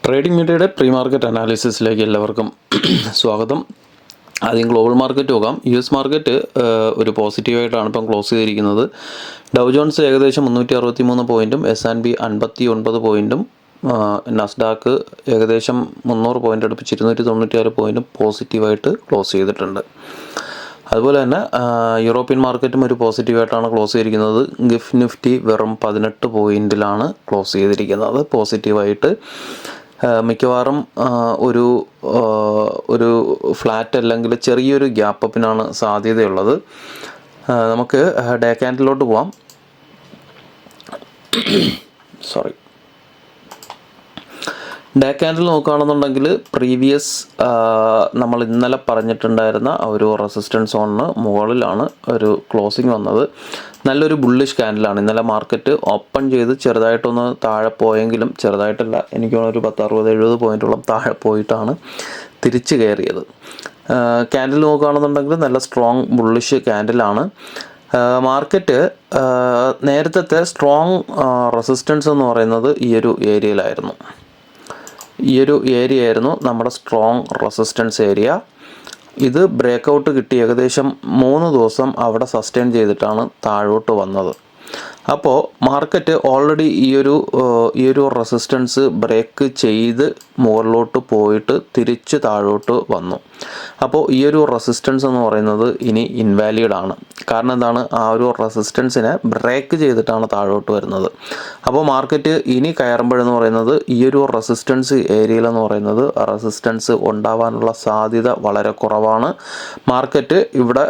Trading മീഡിയയുടെ pre market അനാലിസിസിലേക്ക് എല്ലാവർക്കും സ്വാഗതം. ആദ്യം ഗ്ലോബൽ മാർക്കറ്റ് നോക്കാം. US മാർക്കറ്റ് ഒരു പോസിറ്റീവായിട്ടാണ് ഇപ്പം ക്ലോസ് ചെയ്തിരിക്കുന്നത്. ഡൗ ജോൺസ് ഏകദേശം 363 പോയിൻറ്റും S&P 59 പോയിൻറ്റും നസ്ഡാക്ക് ഏകദേശം 300 പോയിൻ്റ് അടുപ്പിച്ച് 296 പോയിൻറ്റും പോസിറ്റീവായിട്ട് ക്ലോസ് ചെയ്തിട്ടുണ്ട്. അതുപോലെ തന്നെ യൂറോപ്യൻ മാർക്കറ്റും ഒരു പോസിറ്റീവായിട്ടാണ് ക്ലോസ് ചെയ്തിരിക്കുന്നത്. ഗിഫ് നിഫ്റ്റി വെറും 18 പോയിൻറ്റിലാണ് ക്ലോസ് ചെയ്തിരിക്കുന്നത് പോസിറ്റീവായിട്ട്. മിക്കവാറും ഒരു ഫ്ലാറ്റ് അല്ലെങ്കിൽ ചെറിയൊരു ഗ്യാപ്പ് അപ്പിനാണ് സാധ്യതയുള്ളത്. നമുക്ക് ഡേ ക്യാൻഡിലോട്ട് പോവാം. ഡേ ക്യാൻഡിൽ നോക്കുകയാണെന്നുണ്ടെങ്കിൽ പ്രീവിയസ് നമ്മൾ ഇന്നലെ പറഞ്ഞിട്ടുണ്ടായിരുന്ന ഒരു റെസിസ്റ്റൻസ് സോണിന് മുകളിലാണ് ഒരു ക്ലോസിങ് വന്നത്. നല്ലൊരു ബുള്ളിഷ് ക്യാൻഡിലാണ്. ഇന്നലെ മാർക്കറ്റ് ഓപ്പൺ ചെയ്ത് ചെറുതായിട്ടൊന്ന് താഴെ പോയെങ്കിലും, ചെറുതായിട്ടല്ല, എനിക്ക് തോന്നുന്നു ഒരു 60-70 പോയിൻറ്റോളം താഴെ പോയിട്ടാണ് തിരിച്ച് കയറിയത്. ക്യാൻഡിൽ നോക്കുകയാണെന്നുണ്ടെങ്കിൽ നല്ല സ്ട്രോങ് ബുള്ളിഷ് ക്യാൻഡിലാണ്. മാർക്കറ്റ് നേരത്തെ സ്ട്രോങ് റെസിസ്റ്റൻസ് എന്ന് പറയുന്നത് ഈ ഒരു ഏരിയയിലായിരുന്നു. ഈ ഒരു ഏരിയ ആയിരുന്നു നമ്മുടെ സ്ട്രോങ് റെസിസ്റ്റൻസ് ഏരിയ. ഇത് ബ്രേക്കൗട്ട് കിട്ടി ഏകദേശം 3 ദിവസം അവിടെ സസ്റ്റെയിൻ ചെയ്തിട്ടാണ് താഴോട്ട് വന്നത്. അപ്പോൾ മാർക്കറ്റ് ഓൾറെഡി ഈ ഒരു റെസിസ്റ്റൻസ് ബ്രേക്ക് ചെയ്ത് മുകളിലോട്ട് പോയിട്ട് തിരിച്ച് താഴോട്ട് വന്നു. അപ്പോൾ ഈ ഒരു റെസിസ്റ്റൻസ് എന്ന് പറയുന്നത് ഇനി ഇൻവാലിഡ് ആണ്. കാരണം എന്താണ്? ആ ഒരു റെസിസ്റ്റൻസിനെ ബ്രേക്ക് ചെയ്തിട്ടാണ് താഴോട്ട് വരുന്നത്. അപ്പോൾ മാർക്കറ്റ് ഇനി കയറുമ്പോഴെന്ന് പറയുന്നത് ഈ ഒരു റെസിസ്റ്റൻസ് ഏരിയയിലെന്ന് പറയുന്നത് റെസിസ്റ്റൻസ് ഉണ്ടാവാനുള്ള സാധ്യത വളരെ കുറവാണ്. മാർക്കറ്റ് ഇവിടെ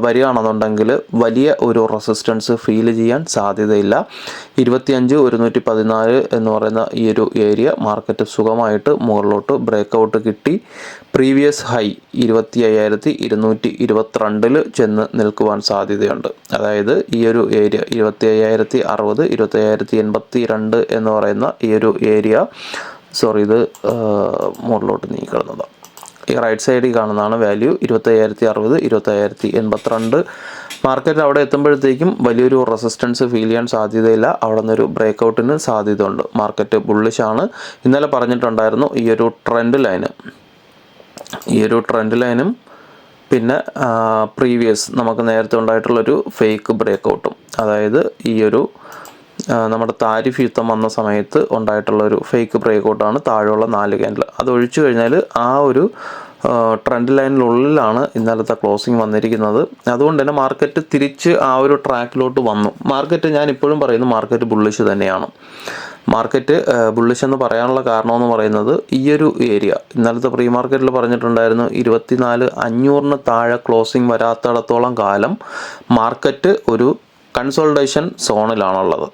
വരികയാണെന്നുണ്ടെങ്കിൽ വലിയ ഒരു റെസിസ്റ്റൻസ് ഫീൽ ചെയ്യാൻ സാധ്യതയില്ല. 25,114 എന്ന് പറയുന്ന ഈ ഒരു ഏരിയ മാർക്കറ്റ് സുഖമായിട്ട് മുകളിലോട്ട് ബ്രേക്കൗട്ട് കിട്ടി പ്രീവിയസ് ഹൈ 25,222 ചെന്ന് നിൽക്കുവാൻ സാധ്യതയുണ്ട്. അതായത് ഈ ഒരു ഏരിയ 25,060, 25,082 എന്ന് പറയുന്ന ഈ ഒരു ഏരിയ, ഇത് മുകളിലോട്ട് നീക്കിടുന്നതാണ്. ഈ റൈറ്റ് സൈഡിൽ കാണുന്നതാണ് വാല്യൂ 25,060, 25,082. മാർക്കറ്റ് അവിടെ എത്തുമ്പോഴത്തേക്കും വലിയൊരു റെസിസ്റ്റൻസ് ഫീൽ ചെയ്യാൻ സാധ്യതയില്ല. അവിടെ നിന്നൊരു ബ്രേക്കൗട്ടിന് സാധ്യത ഉണ്ട്. മാർക്കറ്റ് ബുള്ളിഷാണ്. ഇന്നലെ പറഞ്ഞിട്ടുണ്ടായിരുന്നു ഈ ഒരു ട്രെൻഡ് ലൈനും പിന്നെ പ്രീവിയസ് നമുക്ക് നേരത്തെ ഉണ്ടായിട്ടുള്ളൊരു ഫേക്ക് ബ്രേക്കൗട്ടും, അതായത് ഈ ഒരു നമ്മുടെ താരിഫ് യുദ്ധം വന്ന സമയത്ത് ഉണ്ടായിട്ടുള്ളൊരു ഫേക്ക് ബ്രേക്കൗട്ടാണ് താഴെയുള്ള 4 ക്യാൻഡിൽ. അത് ഒഴിച്ചു കഴിഞ്ഞാൽ ആ ഒരു ട്രെൻഡ് ലൈനിനുള്ളിലാണ് ഇന്നലത്തെ ക്ലോസിങ് വന്നിരിക്കുന്നത്. അതുകൊണ്ട് തന്നെ മാർക്കറ്റ് തിരിച്ച് ആ ഒരു ട്രാക്കിലോട്ട് വന്നു. ഞാൻ ഇപ്പോഴും പറയുന്നു മാർക്കറ്റ് ബുള്ളിഷ് തന്നെയാണ്. മാർക്കറ്റ് ബുള്ളിഷ് എന്ന് പറയാനുള്ള കാരണമെന്ന് പറയുന്നത് ഈ ഒരു ഏരിയ ഇന്നലത്തെ പ്രീ മാർക്കറ്റിൽ പറഞ്ഞിട്ടുണ്ടായിരുന്നു 24,500 താഴെ ക്ലോസിങ് വരാത്തിടത്തോളം കാലം മാർക്കറ്റ് ഒരു കൺസോൾട്ടേഷൻ സോണിലാണുള്ളത്.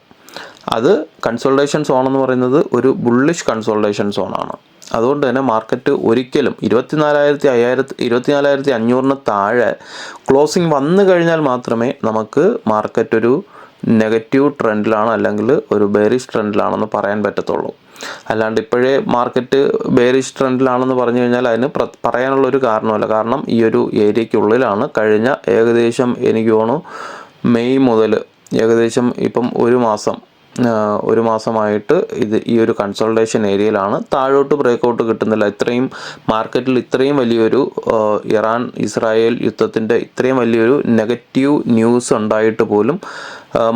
അത് കൺസോൾട്ടേഷൻ സോൺ എന്ന് പറയുന്നത് ഒരു ബുള്ളിഷ് കൺസോൾട്ടേഷൻ സോണാണ്. അതുകൊണ്ട് തന്നെ മാർക്കറ്റ് ഒരിക്കലും 24,500 താഴെ ക്ലോസിങ് വന്നു കഴിഞ്ഞാൽ മാത്രമേ നമുക്ക് മാർക്കറ്റ് ഒരു നെഗറ്റീവ് ട്രെൻഡിലാണ് അല്ലെങ്കിൽ ഒരു ബെയറിഷ് ട്രെൻഡിലാണെന്ന് പറയാൻ പറ്റത്തുള്ളൂ. അല്ലാണ്ട് ഇപ്പോഴേ മാർക്കറ്റ് ബെയറിഷ് ട്രെൻഡിലാണെന്ന് പറഞ്ഞു കഴിഞ്ഞാൽ അതിന് പറയാനുള്ളൊരു കാരണമല്ല. കാരണം ഈ ഒരു ഏരിയയ്ക്കുള്ളിലാണ് കഴിഞ്ഞ ഏകദേശം എനിക്ക് തോന്നുന്നു മെയ് മുതൽ ഏകദേശം ഇപ്പം ഒരു മാസമായിട്ട് ഈ ഒരു കൺസോൾട്ടേഷൻ ഏരിയയിലാണ്. താഴോട്ട് ബ്രേക്കൗട്ട് കിട്ടുന്നില്ല. മാർക്കറ്റിൽ ഇത്രയും വലിയൊരു ഇറാൻ ഇസ്രായേൽ യുദ്ധത്തിൻ്റെ ഇത്രയും വലിയൊരു നെഗറ്റീവ് ന്യൂസ് ഉണ്ടായിട്ട് പോലും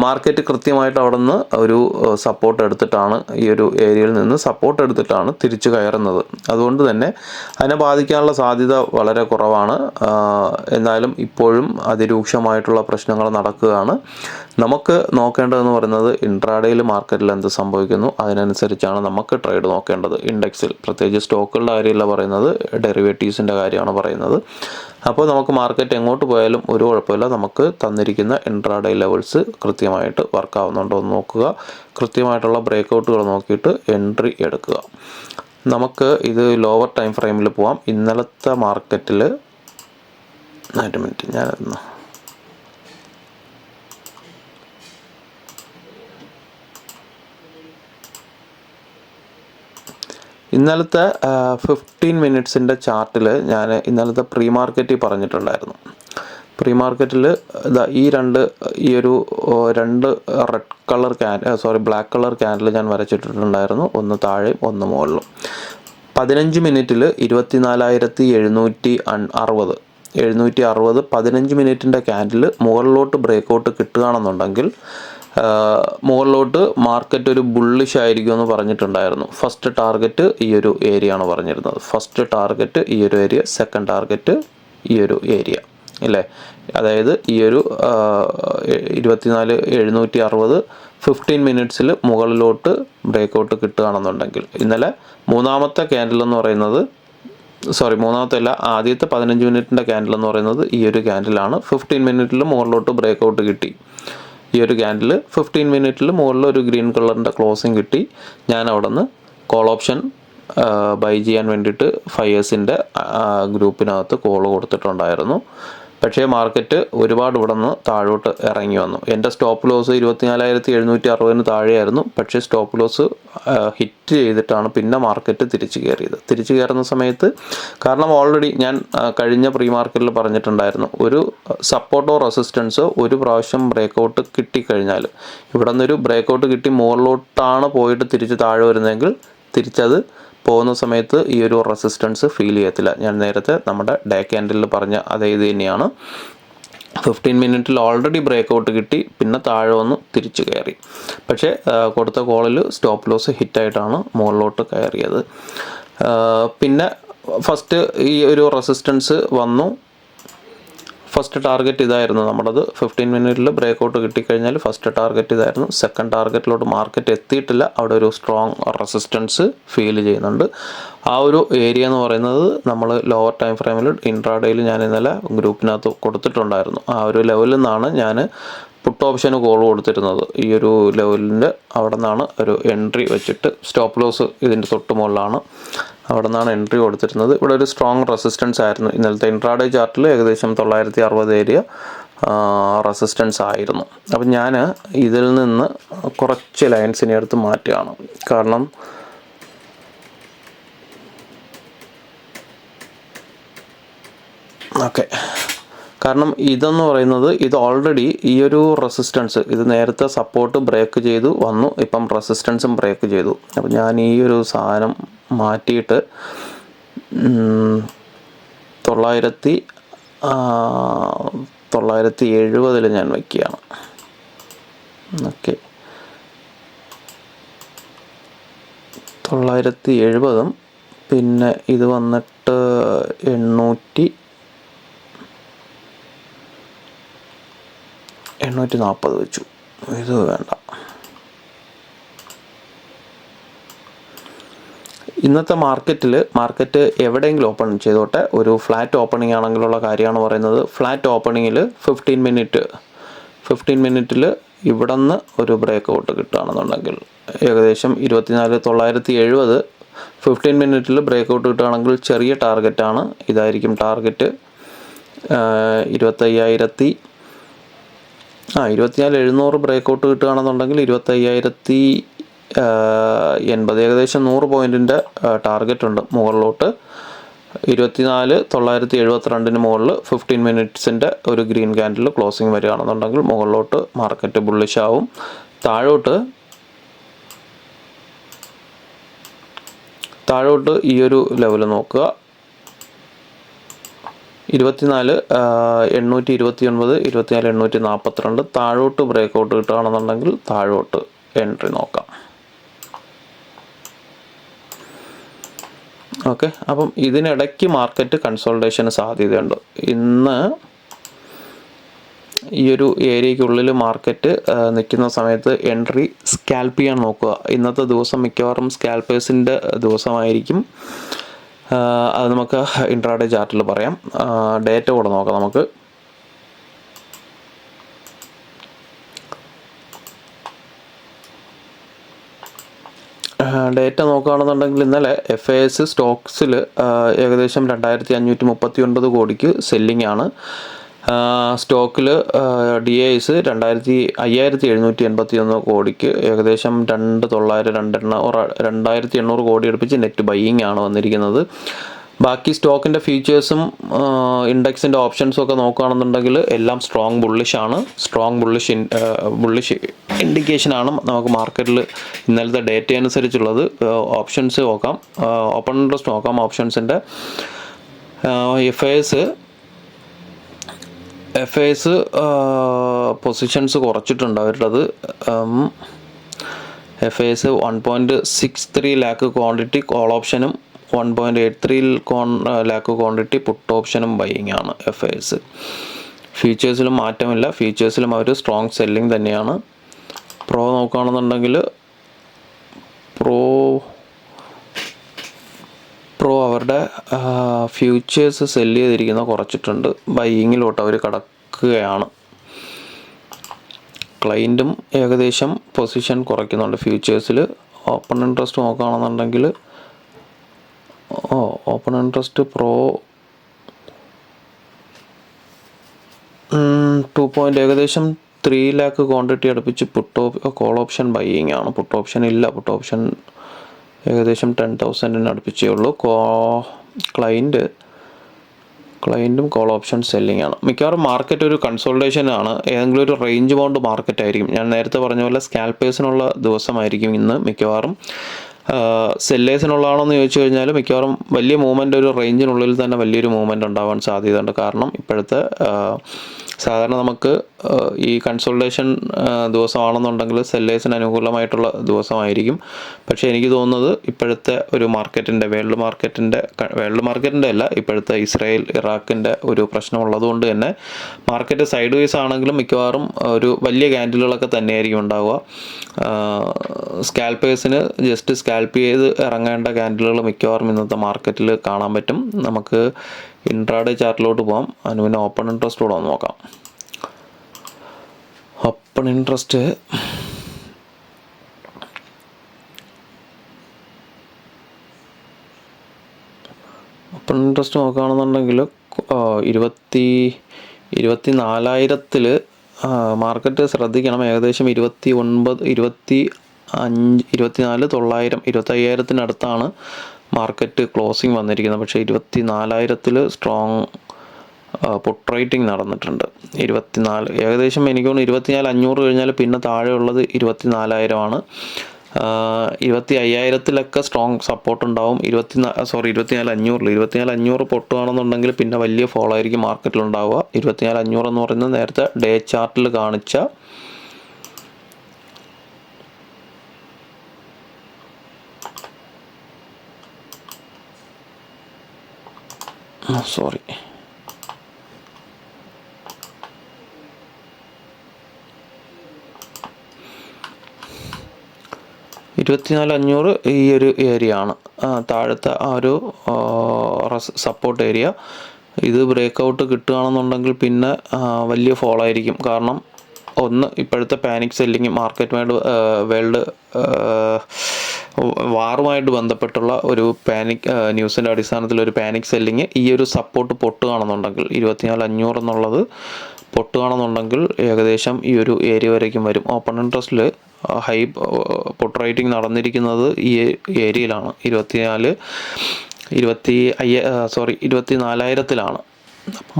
മാർക്കറ്റ് കൃത്യമായിട്ട് അവിടെ നിന്ന് ഒരു സപ്പോർട്ട് എടുത്തിട്ടാണ്, ഈ ഒരു ഏരിയയിൽ നിന്ന് സപ്പോർട്ട് എടുത്തിട്ടാണ് തിരിച്ചു കയറുന്നത്. അതുകൊണ്ട് തന്നെ അതിനെ ബാധിക്കാനുള്ള സാധ്യത വളരെ കുറവാണ്. എന്നാലും ഇപ്പോഴും അതിരൂക്ഷമായിട്ടുള്ള പ്രശ്നങ്ങൾ നടക്കുകയാണ്. നമുക്ക് നോക്കേണ്ടതെന്ന് പറയുന്നത് ഇൻട്രാഡേയിൽ മാർക്കറ്റിൽ എന്ത് സംഭവിക്കുന്നു അതിനനുസരിച്ചാണ് നമുക്ക് ട്രേഡ് നോക്കേണ്ടത്. ഇൻഡെക്സിൽ പ്രത്യേകിച്ച് സ്റ്റോക്കുകളുടെ കാര്യമല്ല പറയുന്നത്, ഡെറിവേറ്റീവ്സിൻ്റെ കാര്യമാണ് പറയുന്നത്. അപ്പോൾ നമുക്ക് മാർക്കറ്റ് എങ്ങോട്ട് പോയാലും ഒരു കുഴപ്പമില്ല. നമുക്ക് തന്നിരിക്കുന്ന ഇൻട്രാഡേ ലെവൽസ് കൃത്യമായിട്ട് വർക്ക് ആവുന്നുണ്ടോ എന്ന് നോക്കുക. കൃത്യമായിട്ടുള്ള ബ്രേക്കൗട്ടുകൾ നോക്കിയിട്ട് എൻട്രി എടുക്കുക. നമുക്ക് ഇത് ലോവർ ടൈം ഫ്രെയിമിൽ പോവാം. ഇന്നലത്തെ മാർക്കറ്റിൽ ഇന്നലത്തെ 15 മിനിറ്റ്സിൻ്റെ ചാർട്ടിൽ ഞാൻ ഇന്നലത്തെ പ്രീ മാർക്കറ്റിൽ പറഞ്ഞിട്ടുണ്ടായിരുന്നു. പ്രീ മാർക്കറ്റിൽ ഈ രണ്ട് red colour black colour candle ഞാൻ വരച്ചിട്ടുണ്ടായിരുന്നു, ഒന്ന് താഴെയും ഒന്ന് മുകളിലും. 15 മിനിറ്റിൽ 24,760 15 മിനിറ്റിൻ്റെ ക്യാൻഡിൽ മുകളിലോട്ട് ബ്രേക്കൗട്ട് കിട്ടുകയാണെന്നുണ്ടെങ്കിൽ മുകളിലോട്ട് മാർക്കറ്റ് ഒരു ബുള്ളിഷ് ആയിരിക്കും എന്ന് പറഞ്ഞിട്ടുണ്ടായിരുന്നു. ഫസ്റ്റ് ടാർഗറ്റ് ഈ ഒരു ഏരിയ ആണ് പറഞ്ഞിരുന്നത്. ഫസ്റ്റ് ടാർഗറ്റ് ഈ ഒരു ഏരിയ, സെക്കൻഡ് ടാർഗറ്റ് ഈ ഒരു ഏരിയ അല്ലേ. അതായത് ഈ ഒരു 24,760 15 മിനിറ്റ്സിൽ മുകളിലോട്ട് ബ്രേക്കൗട്ട് കിട്ടുകയാണെന്നുണ്ടെങ്കിൽ, ഇന്നലെ മൂന്നാമത്തെ ക്യാൻഡിൽ എന്ന് പറയുന്നത് ആദ്യത്തെ 15 മിനിറ്റിൻ്റെ ക്യാൻഡിൽ എന്ന് പറയുന്നത് ഈ ഒരു ക്യാൻഡിലാണ്. 15 മിനിറ്റിൽ മുകളിലോട്ട് ബ്രേക്കൗട്ട് കിട്ടി. ഈ ഒരു ക്യാൻഡിൽ 15 മിനിറ്റിൽ മുകളിൽ ഒരു ഗ്രീൻ കളറിൻ്റെ ക്ലോസിങ് കിട്ടി. ഞാൻ അവിടെ നിന്ന് കോൾ ഓപ്ഷൻ ബൈ ചെയ്യാൻ വേണ്ടിയിട്ട് ഫയേഴ്സിൻ്റെ ഗ്രൂപ്പിനകത്ത് കോൾ കൊടുത്തിട്ടുണ്ടായിരുന്നു. പക്ഷേ മാർക്കറ്റ് ഒരുപാട് ഇവിടെ നിന്ന് താഴോട്ട് ഇറങ്ങി വന്നു. എൻ്റെ സ്റ്റോപ്പ് ലോസ് 24,760 താഴെയായിരുന്നു. പക്ഷേ സ്റ്റോപ്പ് ലോസ് ഹിറ്റ് ചെയ്തിട്ടാണ് പിന്നെ മാർക്കറ്റ് തിരിച്ചു കയറിയത്. തിരിച്ചു കയറുന്ന സമയത്ത്, കാരണം ഓൾറെഡി ഞാൻ കഴിഞ്ഞ പ്രീ മാർക്കറ്റിൽ പറഞ്ഞിട്ടുണ്ടായിരുന്നു, ഒരു സപ്പോർട്ടോ റെസിസ്റ്റൻസോ ഒരു പ്രാവശ്യം ബ്രേക്കൗട്ട് കിട്ടിക്കഴിഞ്ഞാൽ, ഇവിടെ നിന്നൊരു ബ്രേക്കൗട്ട് കിട്ടി മുകളിലോട്ടാണ് പോയിട്ട് തിരിച്ച് താഴെ വരുന്നതെങ്കിൽ തിരിച്ചത് പോകുന്ന സമയത്ത് ഈ ഒരു റെസിസ്റ്റൻസ് ഫീൽ ചെയ്യത്തില്ല. ഞാൻ നേരത്തെ നമ്മുടെ ഡേ ക്യാൻഡിലിൽ പറഞ്ഞ അതേ ഇത് തന്നെയാണ്. 15 മിനിറ്റിൽ ഓൾറെഡി ബ്രേക്കൗട്ട് കിട്ടി, പിന്നെ താഴെ വന്ന് തിരിച്ചു കയറി. പക്ഷേ കൊടുത്ത കോളിൽ സ്റ്റോപ്പ് ലോസ് ഹിറ്റായിട്ടാണ് മുകളിലോട്ട് കയറിയത്. പിന്നെ ഫസ്റ്റ് ഈ ഒരു റെസിസ്റ്റൻസ് വന്നു. ഫസ്റ്റ് ടാർഗറ്റ് ഇതായിരുന്നു നമ്മുടേത്. 15 മിനിറ്റിൽ ബ്രേക്കൗട്ട് കിട്ടിക്കഴിഞ്ഞാൽ ഫസ്റ്റ് ടാർഗറ്റ് ഇതായിരുന്നു. സെക്കൻഡ് ടാർഗറ്റിലോട്ട് മാർക്കറ്റ് എത്തിയിട്ടില്ല. അവിടെ ഒരു സ്ട്രോങ് റെസിസ്റ്റൻസ് ഫീൽ ചെയ്യുന്നുണ്ട്. ആ ഒരു ഏരിയ എന്ന് പറയുന്നത് നമ്മൾ ലോവർ ടൈം ഫ്രെയിമിൽ ഇൻട്രാഡേയിൽ ഞാൻ ഇന്നലെ ഗ്രൂപ്പിനകത്ത് കൊടുത്തിട്ടുണ്ടായിരുന്നു. ആ ഒരു ലെവലിൽ നിന്നാണ് ഞാൻ പുട്ട് ഓപ്ഷന് കോൾ കൊടുത്തിരുന്നത്. ഈ ഒരു ലെവലിൻ്റെ അവിടെ നിന്നാണ് ഒരു എൻട്രി വെച്ചിട്ട്, സ്റ്റോപ്പ് ലോസ് ഇതിൻ്റെ തൊട്ട് മുകളിലാണ്, അവിടെ നിന്നാണ് എൻട്രി കൊടുത്തിരുന്നത്. ഇവിടെ ഒരു സ്ട്രോങ് റെസിസ്റ്റൻസ് ആയിരുന്നു. ഇന്നലത്തെ ഇൻട്രാഡേ ചാർട്ടിൽ ഏകദേശം 960 ഏരിയ റെസിസ്റ്റൻസ് ആയിരുന്നു. അപ്പം ഞാൻ ഇതിൽ നിന്ന് കുറച്ച് ലൈൻസിനെ എടുത്ത് മാറ്റുകയാണ്. കാരണം ഇതെന്ന് പറയുന്നത്, ഇത് ഓൾറെഡി ഈ ഒരു റെസിസ്റ്റൻസ്, ഇത് നേരത്തെ സപ്പോർട്ട് ബ്രേക്ക് ചെയ്തു വന്നു, ഇപ്പം റെസിസ്റ്റൻസും ബ്രേക്ക് ചെയ്തു. അപ്പം ഞാൻ ഈ ഒരു സാധനം മാറ്റിയിട്ട് 970 ഞാൻ വയ്ക്കുകയാണ്. ഓക്കെ, 970 പിന്നെ ഇത് വന്നിട്ട് 840 വെച്ചു. ഇത് വേണ്ട. ഇന്നത്തെ മാർക്കറ്റ് എവിടെയെങ്കിലും ഓപ്പൺ ചെയ്തോട്ടെ, ഒരു ഫ്ലാറ്റ് ഓപ്പണിംഗ് ആണെങ്കിലുള്ള കാര്യമാണ് പറയുന്നത്. ഫ്ലാറ്റ് ഓപ്പണിങ്ങിൽ 15 മിനിറ്റിൽ ഇവിടെ നിന്ന് ഒരു ബ്രേക്കൗട്ട് കിട്ടുകയാണെന്നുണ്ടെങ്കിൽ ഏകദേശം 24,970 15 മിനിറ്റിൽ ബ്രേക്കൗട്ട് കിട്ടുകയാണെങ്കിൽ ചെറിയ ടാർഗറ്റാണ്. ഇതായിരിക്കും ടാർഗറ്റ്. 24,700 ബ്രേക്കൗട്ട് കിട്ടുകയാണെന്നുണ്ടെങ്കിൽ 25,080, ഏകദേശം 100 പോയിൻറ്റിൻ്റെ ടാർഗറ്റ് ഉണ്ട് മുകളിലോട്ട്. 24,972 മുകളിൽ 15 മിനിറ്റ്സിൻ്റെ ഒരു ഗ്രീൻ ക്യാൻഡിൽ ക്ലോസിങ് വരികയാണെന്നുണ്ടെങ്കിൽ മുകളിലോട്ട് മാർക്കറ്റ് ബുള്ളിഷ് ആവും. താഴോട്ട് ഈ ഒരു ലെവൽ നോക്കുക, 24,829, 24,842. താഴോട്ട് ബ്രേക്കൗട്ട് കിട്ടുകയാണെന്നുണ്ടെങ്കിൽ താഴോട്ട് എൻട്രി നോക്കാം. ഓക്കെ, അപ്പം ഇതിനിടയ്ക്ക് മാർക്കറ്റ് കൺസോൾട്ടേഷന് സാധ്യതയുണ്ട്. ഇന്ന് ഈ ഒരു ഏരിയയ്ക്കുള്ളിൽ മാർക്കറ്റ് നിൽക്കുന്ന സമയത്ത് എൻട്രി സ്കാൽപ്പ് ചെയ്യാൻ നോക്കുക. ഇന്നത്തെ ദിവസം മിക്കവാറും സ്കാൽപ്പേഴ്സിൻ്റെ ദിവസമായിരിക്കും. അത് നമുക്ക് ഇൻട്രാഡേ ചാർട്ടിൽ പറയാം. ഡേറ്റ കൂടെ നോക്കാം നമുക്ക്. ഡേറ്റ നോക്കുകയാണെന്നുണ്ടെങ്കിൽ ഇന്നലെ FAS സ്റ്റോക്സിൽ ഏകദേശം 2,539 കോടിക്ക് സെല്ലിംഗ് ആണ്. സ്റ്റോക്കിൽ DAs 5,781 കോടിക്ക് ഏകദേശം 2,800 കോടി അടുപ്പിച്ച് നെറ്റ് ബൈയിങ് ആണ് വന്നിരിക്കുന്നത്. ബാക്കി സ്റ്റോക്കിൻ്റെ ഫീച്ചേഴ്സും ഇൻഡെക്സിൻ്റെ ഓപ്ഷൻസും ഒക്കെ നോക്കുകയാണെന്നുണ്ടെങ്കിൽ എല്ലാം സ്ട്രോങ് ബുള്ളിഷാണ്. സ്ട്രോങ് ബുള്ളിഷ് ഇൻഡിക്കേഷനാണ് നമുക്ക് മാർക്കറ്റിൽ ഇന്നലത്തെ ഡേറ്റ അനുസരിച്ചുള്ളത്. ഓപ്ഷൻസ് നോക്കാം, ഓപ്പൺ ഇൻട്രസ്റ്റ് നോക്കാം. ഓപ്ഷൻസിൻ്റെ എഫ് ഐസ് പൊസിഷൻസ് കുറച്ചിട്ടുണ്ട് അവരുടേത്. FIIs 1.63 lakh quantity call ഓപ്ഷനും 1.83 ലാക്ക് ക്വാണ്ടിറ്റി പുട്ട് ഓപ്ഷനും ബൈയിങ് ആണ് എഫ് ഐസ്. ഫീച്ചേഴ്സിലും മാറ്റമില്ല, ഫീച്ചേഴ്സിലും അവർ സ്ട്രോങ് സെല്ലിംഗ് തന്നെയാണ്. പ്രോ നോക്കുകയാണെന്നുണ്ടെങ്കിൽ പ്രോ അവരുടെ ഫ്യൂച്ചേഴ്സ് സെല്ല് ചെയ്തിരിക്കുന്ന കുറച്ചിട്ടുണ്ട്, ബൈയിങ്ങിലോട്ട് അവർ കടക്കുകയാണ്. ക്ലൈൻറ്റും ഏകദേശം പൊസിഷൻ കുറയ്ക്കുന്നുണ്ട് ഫ്യൂച്ചേഴ്സിൽ. ഓപ്പൺ ഇൻട്രസ്റ്റ് നോക്കുകയാണെന്നുണ്ടെങ്കിൽ ഓപ്പൺ ഇൻട്രസ്റ്റ് പ്രോ 2 ഏകദേശം 3 ലാക്ക് ക്വാണ്ടിറ്റി അടുപ്പിച്ച് കോൾ ഓപ്ഷൻ ബൈയിങ് ആണ്. പുട്ട് ഓപ്ഷൻ ഇല്ല, പുട്ട് ഓപ്ഷൻ ഏകദേശം 10,000 അടുപ്പിച്ചേ ഉള്ളൂ. ക്ലൈൻറ്റും കോൾ ഓപ്ഷൻ സെല്ലിംഗ് ആണ്. മിക്കവാറും മാർക്കറ്റ് ഒരു കൺസോൾട്ടേഷൻ ആണ്, ഏതെങ്കിലും ഒരു റേഞ്ച് ബൗണ്ട് മാർക്കറ്റ് ആയിരിക്കും. ഞാൻ നേരത്തെ പറഞ്ഞ പോലെ സ്കാൽപ്പേഴ്സിനുള്ള ദിവസമായിരിക്കും ഇന്ന് മിക്കവാറും. സെല്ലേഴ്സിനുള്ളതാണോയെന്ന് ചോദിച്ചു കഴിഞ്ഞാൽ മിക്കവാറും വലിയ മൂവ്മെൻ്റ് ഒരു റേഞ്ചിനുള്ളിൽ തന്നെ വലിയൊരു മൂവ്മെൻ്റ് ഉണ്ടാവാൻ സാധ്യതയുണ്ട്. കാരണം ഇപ്പോഴത്തെ സാധാരണ നമുക്ക് ഈ കൺസോൾട്ടേഷൻ ദിവസമാണെന്നുണ്ടെങ്കിൽ സെല്ലേഴ്സിന് അനുകൂലമായിട്ടുള്ള ദിവസമായിരിക്കും. പക്ഷേ എനിക്ക് തോന്നുന്നത് ഇപ്പോഴത്തെ ഒരു വേൾഡ് മാർക്കറ്റിൻ്റെ അല്ല, ഇപ്പോഴത്തെ ഇസ്രായേൽ ഇറാഖിൻ്റെ ഒരു പ്രശ്നമുള്ളതുകൊണ്ട് തന്നെ മാർക്കറ്റ് സൈഡ് വേസ് ആണെങ്കിലും മിക്കവാറും ഒരു വലിയ ക്യാൻഡിലുകളൊക്കെ തന്നെയായിരിക്കും ഉണ്ടാവുക. സ്കാൽപ്പേഴ്സിന് ജസ്റ്റ് സ്കാൽപ്പ് ചെയ്ത് ഇറങ്ങേണ്ട ക്യാൻഡിലുകൾ മിക്കവാറും ഇന്നത്തെ മാർക്കറ്റിൽ കാണാൻ പറ്റും. നമുക്ക് ഇൻട്രാഡേ ചാർട്ടിലോട്ട് പോകാം. അതിന് പിന്നെ ഓപ്പൺ ഇൻട്രസ്റ്റ് കൂടെ ഒന്ന് നോക്കാം. ഓപ്പൺ ഇൻട്രസ്റ്റ് നോക്കുകയാണെന്നുണ്ടെങ്കിൽ 24,000 മാർക്കറ്റ് ശ്രദ്ധിക്കണം. ഏകദേശം 25,000 മാർക്കറ്റ് ക്ലോസിങ് വന്നിരിക്കുന്നത്. പക്ഷേ 24,000 സ്ട്രോങ് പുട്ട് റേറ്റിംഗ് നടന്നിട്ടുണ്ട്. 24 ഏകദേശം എനിക്ക് തോന്നുന്നു 24,500 കഴിഞ്ഞാൽ പിന്നെ താഴെയുള്ളത് 24,000 25,000 സ്ട്രോങ് സപ്പോർട്ട് ഉണ്ടാവും. 24,500 പൊട്ടുകയാണെന്നുണ്ടെങ്കിൽ പിന്നെ വലിയ ഫോളോ ആയിരിക്കും മാർക്കറ്റിലുണ്ടാവുക. 24,500 എന്ന് പറയുന്നത് നേരത്തെ ഡേ ചാർട്ടിൽ കാണിച്ച സോറി 24,500 ഈ ഒരു ഏരിയ ആണ്, താഴത്തെ ആ ഒരു സപ്പോർട്ട് ഏരിയ. ഇത് ബ്രേക്കൗട്ട് കിട്ടുകയാണെന്നുണ്ടെങ്കിൽ പിന്നെ വലിയ ഫോൾ ആയിരിക്കും. കാരണം ഒന്ന് ഇപ്പോഴത്തെ പാനിക് സെല്ലിങ് വേൾഡ് വാറുമായിട്ട് ബന്ധപ്പെട്ടുള്ള ഒരു പാനിക് ന്യൂസിൻ്റെ അടിസ്ഥാനത്തിൽ ഒരു പാനിക് സെല്ലിങ് ഈ ഒരു സപ്പോർട്ട് പൊട്ടുകയാണെന്നുണ്ടെങ്കിൽ 24,500 എന്നുള്ളത് പൊട്ടുകയാണെന്നുണ്ടെങ്കിൽ ഏകദേശം ഈ ഒരു ഏരിയ വരേക്കും വരും. ഓപ്പൺ ഇൻട്രസ്റ്റിൽ ഹൈ പൊട്ട് റേറ്റിംഗ് നടന്നിരിക്കുന്നത് ഈ ഏരിയയിലാണ്. 24,000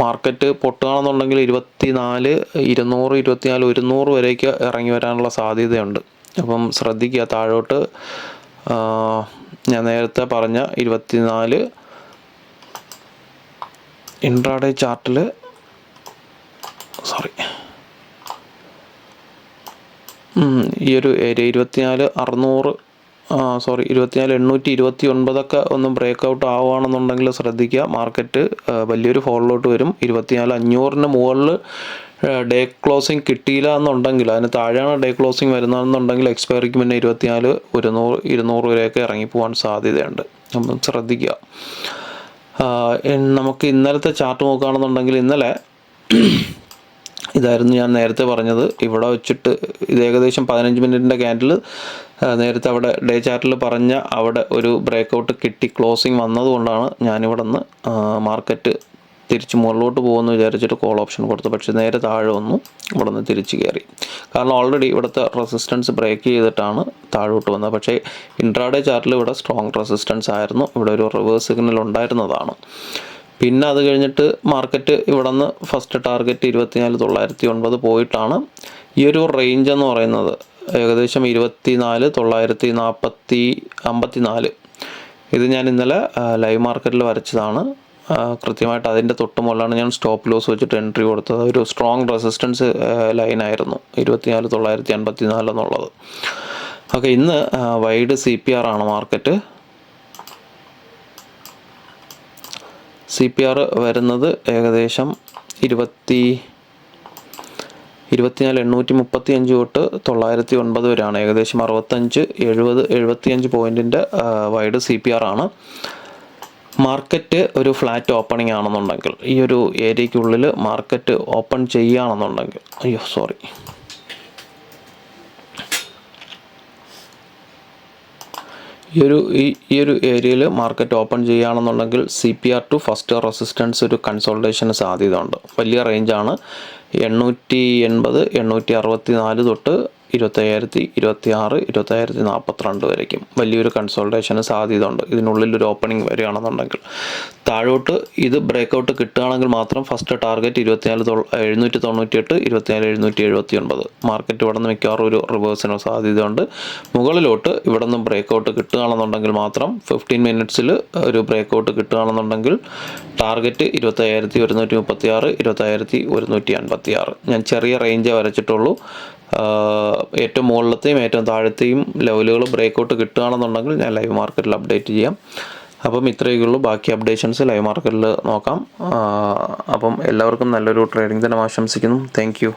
മാർക്കറ്റ് പൊട്ടുകയാണെന്നുണ്ടെങ്കിൽ 24,200 24,100 വരേക്ക് ഇറങ്ങി വരാനുള്ള സാധ്യതയുണ്ട്. അപ്പം ശ്രദ്ധിക്കുക. താഴോട്ട് ഞാൻ നേരത്തെ പറഞ്ഞ 24 ഇൻട്രാഡേ ചാർട്ടിൽ ഈ ഒരു ഏരിയ 24,600 24,829 ഒന്ന് ബ്രേക്ക് ഔട്ട് ആവുകയാണെന്നുണ്ടെങ്കിൽ ശ്രദ്ധിക്കുക, മാർക്കറ്റ് വലിയൊരു ഫോളിലോട്ട് വരും. 24,500 മുകളിൽ ഡേ ക്ലോസിങ് കിട്ടിയില്ല എന്നുണ്ടെങ്കിൽ, അതിന് താഴെയാണ് ഡേ ക്ലോസിങ് വരുന്നതെന്നുണ്ടെങ്കിൽ എക്സ്പയറിക്ക് പിന്നെ 24,100 വരെയൊക്കെ ഇറങ്ങിപ്പോകാൻ സാധ്യതയുണ്ട്. അപ്പം ശ്രദ്ധിക്കുക. നമുക്ക് ഇന്നലത്തെ ചാർട്ട് നോക്കുകയാണെന്നുണ്ടെങ്കിൽ ഇന്നലെ ഇതായിരുന്നു ഞാൻ നേരത്തെ പറഞ്ഞത്. ഇവിടെ വെച്ചിട്ട് ഇത് ഏകദേശം 15 മിനിറ്റിൻ്റെ ക്യാൻഡിൽ നേരത്തെ അവിടെ ഡേ ചാർട്ടിൽ പറഞ്ഞ അവിടെ ഒരു ബ്രേക്കൗട്ട് കിട്ടി ക്ലോസിങ് വന്നതുകൊണ്ടാണ് ഞാനിവിടെ നിന്ന് മാർക്കറ്റ് തിരിച്ച് മുകളിലോട്ട് പോകുമെന്ന് വിചാരിച്ചിട്ട് കോൾ ഓപ്ഷൻ കൊടുത്തു. പക്ഷേ നേരെ താഴെ വന്നു, ഇവിടെ നിന്ന് തിരിച്ച് കയറി. കാരണം ഓൾറെഡി ഇവിടുത്തെ റെസിസ്റ്റൻസ് ബ്രേക്ക് ചെയ്തിട്ടാണ് താഴോട്ട് വന്നത്. പക്ഷേ ഇൻട്രാഡേ ചാർട്ടിൽ ഇവിടെ സ്ട്രോങ് റെസിസ്റ്റൻസ് ആയിരുന്നു, ഇവിടെ ഒരു റിവേഴ്സ് സിഗ്നൽ ഉണ്ടായിരുന്നതാണ്. പിന്നെ അത് കഴിഞ്ഞിട്ട് മാർക്കറ്റ് ഇവിടെ നിന്ന് ഫസ്റ്റ് ടാർഗറ്റ് 24,909 പോയിട്ടാണ് ഈ ഒരു റേഞ്ച് എന്ന് പറയുന്നത് ഏകദേശം 24,954. ഇത് ഞാൻ ഇന്നലെ ലൈവ് മാർക്കറ്റിൽ വരച്ചതാണ്. കൃത്യമായിട്ട് അതിൻ്റെ തൊട്ട് മുകളിലാണ് ഞാൻ സ്റ്റോപ്പ് ലോസ് വെച്ചിട്ട് എൻട്രി കൊടുത്തത്. ഒരു സ്ട്രോങ് റെസിസ്റ്റൻസ് ലൈനായിരുന്നു 24,954 എന്നുള്ളത്. ഓക്കെ, ഇന്ന് വൈഡ് CPR ആണ് മാർക്കറ്റ്. CPR വരുന്നത് ഏകദേശം 24,835 തൊട്ട് 909 വരെയാണ്. ഏകദേശം 65, 70, 75 പോയിൻറ്റിൻ്റെ വൈഡ് CPR ആണ്. മാർക്കറ്റ് ഒരു ഫ്ലാറ്റ് ഓപ്പണിംഗ് ആണെന്നുണ്ടെങ്കിൽ, ഈ ഒരു ഏരിയയ്ക്കുള്ളിൽ മാർക്കറ്റ് ഓപ്പൺ ചെയ്യുകയാണെന്നുണ്ടെങ്കിൽ, ഈ ഒരു ഏരിയയിൽ മാർക്കറ്റ് ഓപ്പൺ ചെയ്യുകയാണെന്നുണ്ടെങ്കിൽ CPR ടു ഫസ്റ്റ് റെസിസ്റ്റൻസ് ഒരു കൺസോൾട്ടേഷന് സാധ്യത ഉണ്ട്. വലിയ റേഞ്ചാണ് 880, 864 തൊട്ട് 25,026, 25,042 വരയ്ക്കും വലിയൊരു കൺസോൾട്ടേഷന് സാധ്യത ഉണ്ട്. ഇതിനുള്ളിൽ ഒരു ഓപ്പണിംഗ് വരികയാണെന്നുണ്ടെങ്കിൽ താഴോട്ട് ഇത് ബ്രേക്കൗട്ട് കിട്ടുകയാണെങ്കിൽ മാത്രം ഫസ്റ്റ് ടാർഗറ്റ് 24,798, 24,779. മാർക്കറ്റ് ഇവിടെ നിന്ന് മിക്കവാറും ഒരു റിവേഴ്സിനോ സാധ്യതയുണ്ട്. മുകളിലോട്ട് ഇവിടെ നിന്ന് ബ്രേക്കൗട്ട് കിട്ടുകയാണെന്നുണ്ടെങ്കിൽ മാത്രം 15 മിനിറ്റ്സിൽ ഒരു ബ്രേക്കൗട്ട് കിട്ടുകയാണെന്നുണ്ടെങ്കിൽ ടാർഗറ്റ് 25,136, 25,156. ഞാൻ ചെറിയ റേഞ്ചേ വരച്ചിട്ടുള്ളൂ. ഏറ്റവും മുകളിലത്തെയും ഏറ്റവും താഴത്തെയും ലെവലുകൾ ബ്രേക്കൗട്ട് കിട്ടുകയാണെന്നുണ്ടെങ്കിൽ ഞാൻ ലൈവ് മാർക്കറ്റിൽ അപ്ഡേറ്റ് ചെയ്യാം. അപ്പം ഇത്രയൊക്കെ ഉള്ളൂ. ബാക്കി അപ്ഡേഷൻസ് ലൈവ് മാർക്കറ്റിൽ നോക്കാം. അപ്പം എല്ലാവർക്കും നല്ലൊരു ട്രേഡിംഗ് ദിനം ആശംസിക്കുന്നു. Thank you.